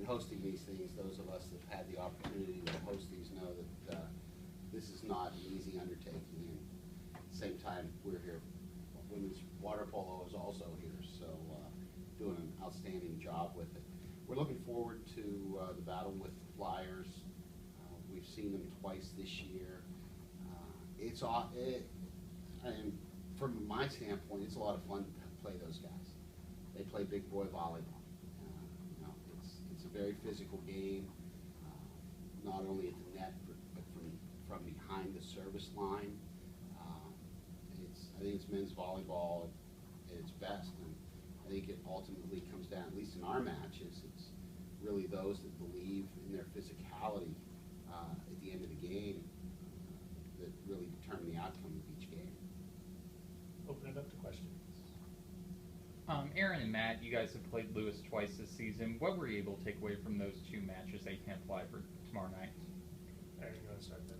hosting these things, those of us that have had the opportunity to host these know that this is not an easy undertaking. And at the same time, we're here. Women's water polo is also here, so doing an outstanding job with it. We're looking forward to the battle with the Flyers. We've seen them twice this year. And from my standpoint, it's a lot of fun to play those guys. They play big boy volleyball. It's a very physical game, not only at the net, but from behind the service line. I think it's men's volleyball at its best, and I think it ultimately comes down, at least in our matches, it's really those that believe in their physicality at the end of the game that really determine the outcome of each game. Open it up to questions. Aaron and Matt, you guys have played Lewis twice this season. What were you able to take away from those two matches that you can apply for tomorrow night? Aaron, you want to start that?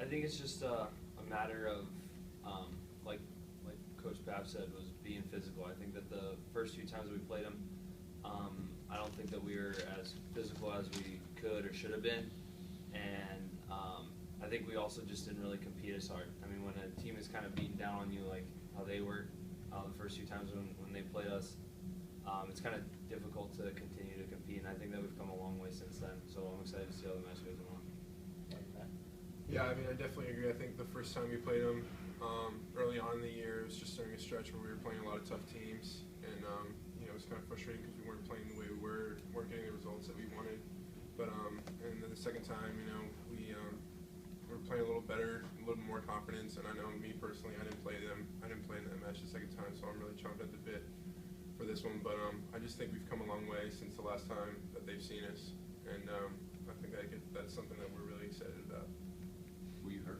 I think it's just a matter of, like Coach Babb said, was being physical. I think that the first few times we played them, I don't think that we were as physical as we could or should have been. And I think we also just didn't really compete as hard. I mean, when a team is kind of beating down on you like how they were the first few times when they played us, it's kind of difficult to continue to compete. And I think that we've come a long way since then. So I'm excited to see how the match goes along. Yeah, I mean, I definitely agree. I think the first time we played them early on in the year, it was just during a stretch where we were playing a lot of tough teams, and it was kind of frustrating because we weren't playing the way we weren't getting the results that we wanted. But and then the second time, we were playing a little better, a little more confidence. And I know me personally, I didn't play in that match the second time, so I'm really chomping at the bit for this one. But I just think we've come a long way since the last time that they've seen us, and I think that's something that we're really excited about. Were you hurt?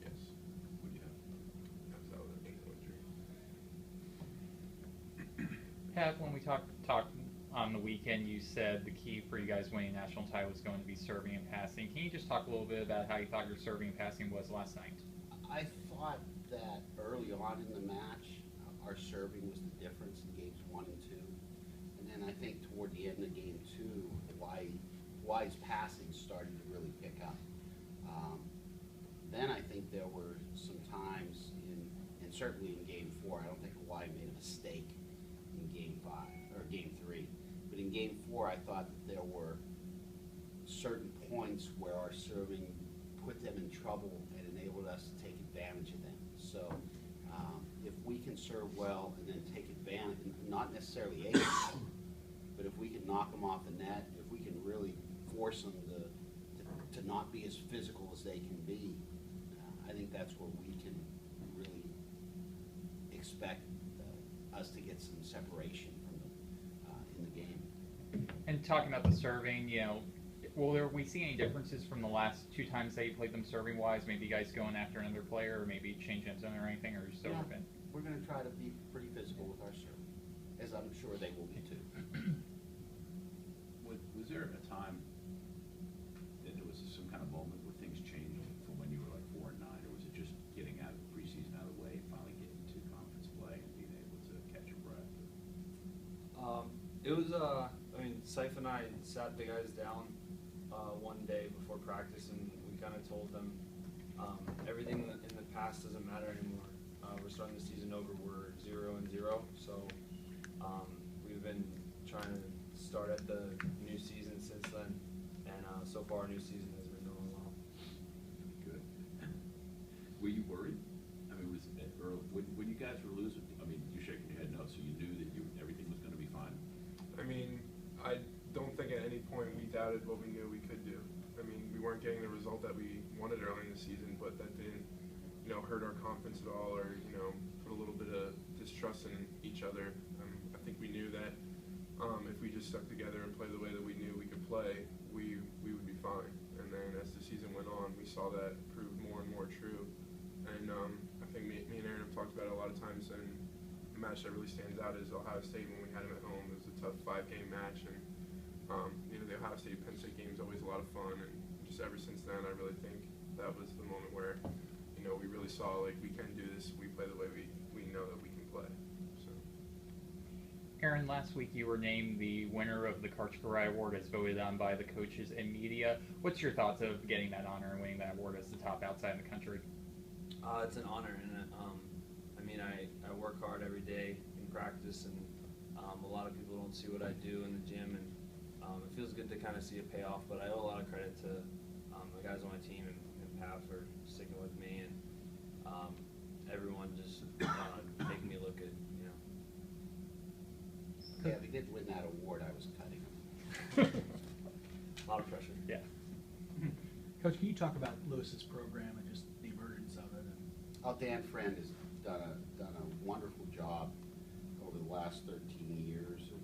Yes. What do you have? That was an ankle injury. Pat, when we talked on the weekend, you said the key for you guys winning national title was going to be serving and passing. Can you just talk a little bit about how you thought your serving and passing was last night? I thought that early on in the match, our serving was the difference in games 1 and 2. And then I think toward the end of game 2, Hawaii passing started to really pick up. Then I think there were some times and certainly in game 4, I don't think Hawaii made a mistake in game 5 or game 3. But in game 4, I thought that there were certain points where our serving put them in trouble and enabled us to take advantage of them. So if we can serve well and then take advantage, not necessarily ace, but if we can knock them off the net, if we can really force them to not be as physical as they can be, I think that's where we can really expect us to get some separation from in the game. And talking about the serving, will we see any differences from the last 2 times that you played them serving-wise? Maybe you guys going after another player, or maybe change end zone or anything, or just open? We're going to try to be pretty physical with our serving, as I'm sure they will be too. Was there a time that there was some kind of moment where things changed from when you were like 4 and 9, or was it just getting out of preseason out of the way, finally getting to conference play and being able to catch your breath? It was, I mean, Saif and I sat the guys down one day before practice, and we kind of told them everything in the past doesn't matter anymore. We're starting the season over. We're 0-0, so we've been trying to start at the new season since then, and so far our new season has been going well. Good. Were you worried? I mean, was it early, when you guys were losing? I mean, you're shaking your head no, so you knew that everything was going to be fine. I mean, I don't think at any point we doubted what we knew we could do. I mean, we weren't getting the result that we wanted early in the season, but that didn't, hurt our confidence at all, or put a little bit of distrust in each other. I think we knew that if we just stuck together and played the way that we knew we could play, we would be fine. And then as the season went on, we saw that prove more and more true. And I think me and Aaron have talked about it a lot of times, and the match that really stands out is Ohio State when we had them at home. It was a tough 5-game match, and the Ohio State Penn State game is always a lot of fun. And just ever since then, I really think that was the moment where we really saw like we can do this. We play the way we know that we can play. So. Aaron, Aaron, last week you were named the winner of the Karchkarai Award as voted on by the coaches and media. What's your thoughts of getting that honor and winning that award as the top outside in the country? It's an honor, and I work hard every day in practice, and a lot of people don't see what I do in the gym, and it feels good to kind of see it pay off. But I owe a lot of credit to the guys on my team and Pat for sticking with me, and everyone just making me look good. Yeah, if he didn't win that award, I was cutting him. A lot of pressure. Yeah. Coach, can you talk about Lewis's program and just the emergence of it? Dan Friend has done a wonderful job over the last 13 years of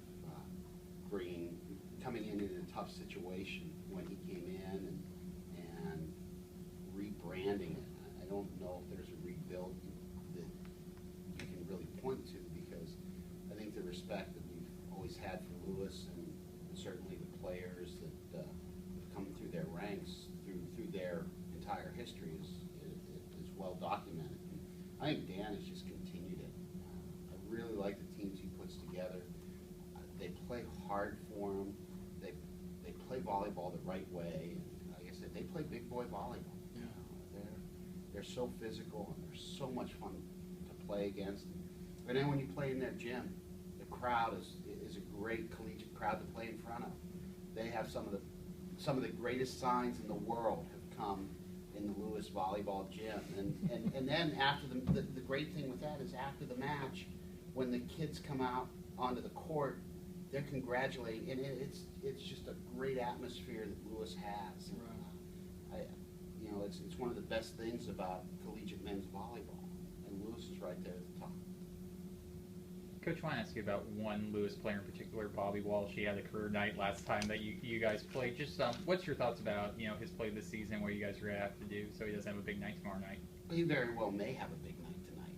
coming in a tough situation when he came in and rebranding it. I don't know if there's a rebuild that you can really point to, because I think the respect that we've always had for Lewis and certainly the players that have come through their ranks through their entire history is well documented. And I think Dan has just continued it. I really like the teams he puts together. They play hard for him. They play volleyball the right way. And like I said, they play big boy volleyball. Yeah. They're so physical, and they're so much fun to play against. And then when you play in their gym, the crowd is a great collegiate crowd to play in front of. They have some of the greatest signs in the world have come in the Lewis volleyball gym. And then after the great thing with that is after the match, when the kids come out onto the court, they're congratulating, and it's just a great atmosphere that Lewis has. Right. It's one of the best things about collegiate men's volleyball, and Lewis is right there at the top. Coach, I want to ask you about one Lewis player in particular, Bobby Walsh. He had a career night last time that you guys played. Just what's your thoughts about his play this season, what you guys are going to have to do so he doesn't have a big night tomorrow night? He very well may have a big night tonight,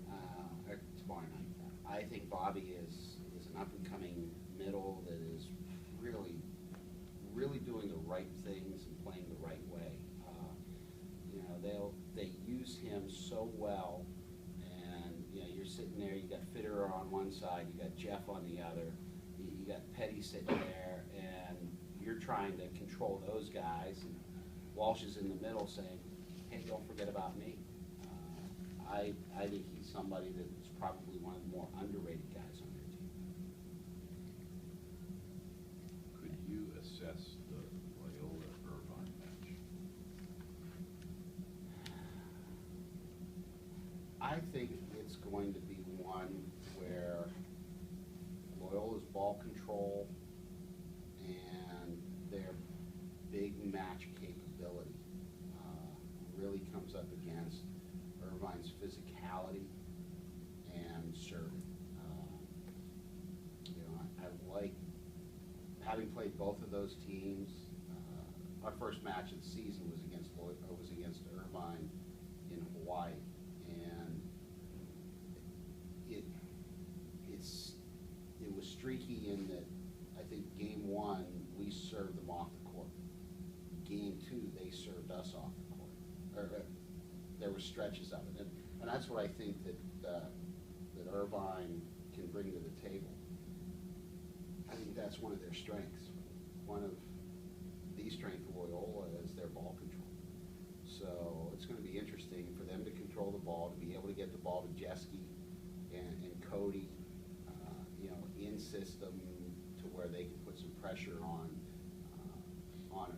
or tomorrow night. I think Bobby is an up-and-coming middle that is really doing the right things and playing the right way. They use him so well, and you're sitting there. You got Fitterer on one side, you got Jeff on the other, you got Petty sitting there, and you're trying to control those guys. And Walsh is in the middle saying, "Hey, don't forget about me." I think he's somebody that's probably one of the more underrated guys on their team. Could you assess the Loyola-Irvine match? I think it's going to be one where Loyola's ball control and their big match capability really comes up against Irvine's physicality and serving. I like having played both of those teams. Our first match of the season was against Irvine in Hawaii, and it was streaky in that I think game one we served them off the court. Game two they served us off the court. There were stretches of it, and that's what I think that Irvine can bring to the table. I think that's one of their strengths. One of the strengths of Loyola is their ball control. So it's going to be interesting for them to control the ball, to be able to get the ball to Jeske and Cody, in system to where they can put some pressure on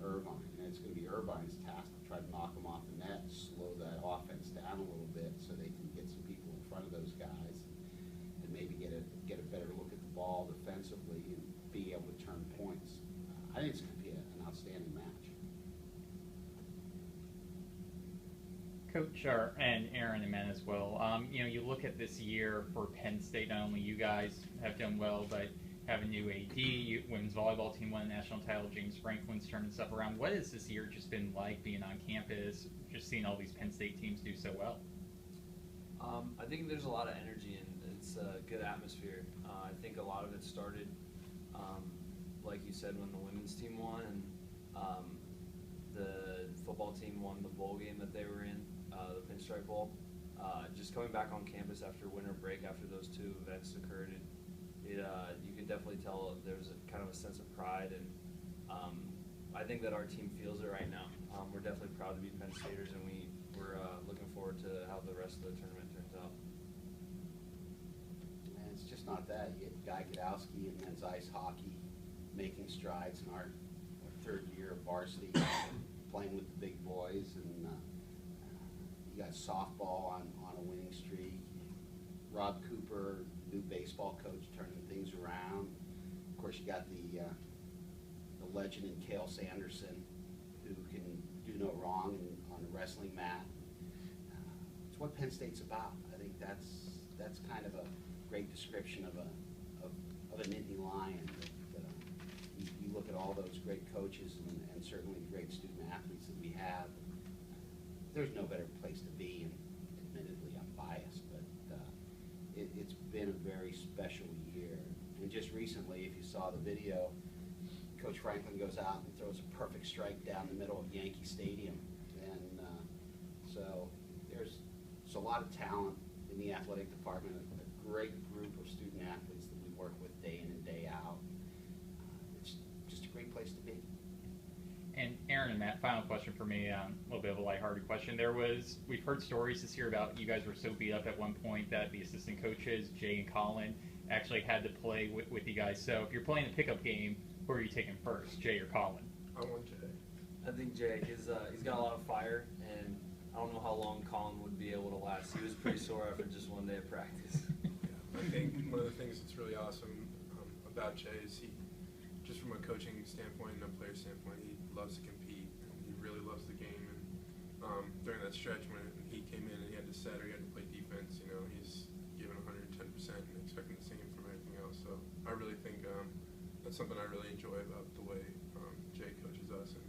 Irvine. And it's going to be Irvine's task to try to knock them off the net, slow that offense down a little bit so they can get some people in front of those guys and maybe get a better look at the ball defensively and be able to turn points. I think it's going to be an outstanding match. Coach, and Aaron and Men as well. You look at this year for Penn State. Not only you guys have done well, but have a new AD. Women's volleyball team won a national title. James Franklin's turning stuff around. What has this year just been like being on campus? Just seeing all these Penn State teams do so well. I think there's a lot of energy and it's a good atmosphere. I think a lot of it started, like you said, when the women's team won and the football team won the bowl game that they were in, the Pinstripe Bowl. Just coming back on campus after winter break, after those two events occurred, you could definitely tell there was a kind of a sense of pride, and I think that our team feels it right now. We're definitely proud to be Penn Staters, and we're looking forward to how the rest of the tournament turns out. And it's just not that. You get Guy Godowski in men's ice hockey making strides in our third year of varsity, playing with the big boys, and you got softball on a winning streak. Rob Cooper, new baseball coach, turning things around. Of course, you got the legend in Cale Sanderson, who can do no wrong on the wrestling mat. It's what Penn State's about. I think that's kind of a great description of a Nittany Lion. That, you look at all those great coaches and certainly the great student athletes that we have. There's no better place to be, and admittedly I'm biased, but it's been a very special year. And just recently, if you saw the video, Coach Franklin goes out and throws a perfect strike down the middle of Yankee Stadium. And so there's a lot of talent in the athletic department, a great group of student athletes that we work with day in and day out. It's just a great place to be. And Aaron and Matt, final question for me, a little bit of a lighthearted question. We've heard stories this year about you guys were so beat up at one point that the assistant coaches, Jay and Colin, actually had to play with you guys. So if you're playing a pickup game, who are you taking first, Jay or Colin? I want Jay. I think Jay, he's got a lot of fire, and I don't know how long Colin would be able to last. He was pretty sore after just one day of practice. Yeah, I think one of the things that's really awesome about Jay is he, just from a coaching standpoint and a player standpoint, he loves to compete, and he really loves the game. And during that stretch when he came in and he had to set or he had to play defense, he's given 110% and expecting the same from everything else. So I really think that's something I really enjoy about the way Jay coaches us. And